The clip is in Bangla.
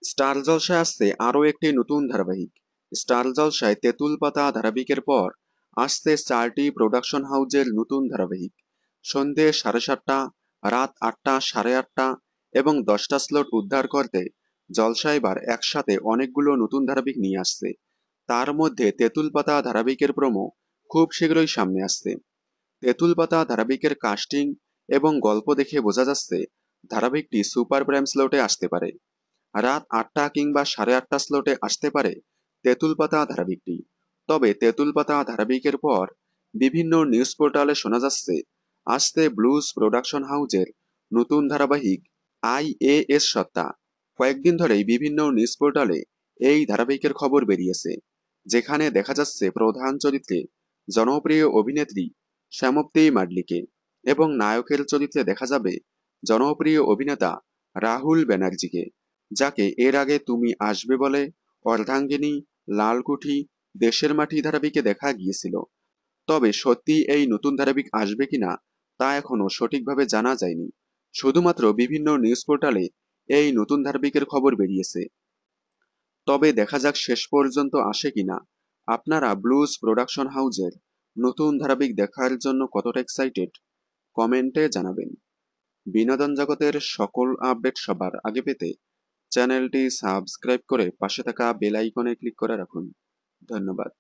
স্টার জলসায় আসছে আরও একটি নতুন ধারাবাহিক। স্টার জলসায় তেঁতুল পাতা ধারাবাহিকের পর আসছে 4টি প্রোডাকশন হাউজের নতুন ধারাবাহিক। সন্ধে 7:30, রাত 8টা, 8:30 এবং 10টা স্লট উদ্ধার করতে জলসা এবার একসাথে অনেকগুলো নতুন ধারাবাহিক নিয়ে আসছে। তার মধ্যে তেঁতুল পাতা ধারাবাহিকের প্রোমো খুব শীঘ্রই সামনে আসছে। তেঁতুল পাতা ধারাবাহিকের কাস্টিং এবং গল্প দেখে বোঝা যাচ্ছে ধারাবাহিকটি সুপার প্রাইম স্লটে আসতে পারে। রাত 8টা কিংবা 8:30 স্লটে আসতে পারে তেঁতুল পাতা ধারাবাহিকটি। তবে তেঁতুল পাতা ধারাবাহিকের পর বিভিন্ন নিউজ পোর্টালে শোনা যাচ্ছে আসতে ব্লুজ প্রোডাকশন হাউজের নতুন ধারাবাহিক IAS সত্তা। কয়েকদিন ধরেই বিভিন্ন নিউজ পোর্টালে এই ধারাবাহিকের খবর বেরিয়েছে, যেখানে দেখা যাচ্ছে প্রধান চরিত্রে জনপ্রিয় অভিনেত্রী শ্যামপ্তি মাডলিকে এবং নায়কের চরিত্রে দেখা যাবে জনপ্রিয় অভিনেতা রাহুল ব্যানার্জিকে, যাকে এর আগে তুমি আসবে বলে, অর্ধাঙ্গিনী, লালকুঠি, দেশের মাটি ধারাবাহিকে দেখা গিয়েছিল। তবে সত্যি এই নতুন ধারাবাহিক আসবে কিনা তা এখনো সঠিকভাবে জানা যায়নি। শুধুমাত্র বিভিন্ন নিউজ পোর্টালে এই নতুন ধারাবাহিকের খবর বেরিয়েছে। তবে দেখা যাক শেষ পর্যন্ত আসে কিনা। আপনারা ব্লুজ প্রোডাকশন হাউজের নতুন ধারাবাহিক দেখার জন্য কতটা এক্সাইটেড কমেন্টে জানাবেন। বিনোদন জগতের সকল আপডেট সবার আগে পেতে চ্যানেলটি সাবস্ক্রাইব করে পাশে থাকা বেল আইকনে ক্লিক করে রাখুন। ধন্যবাদ।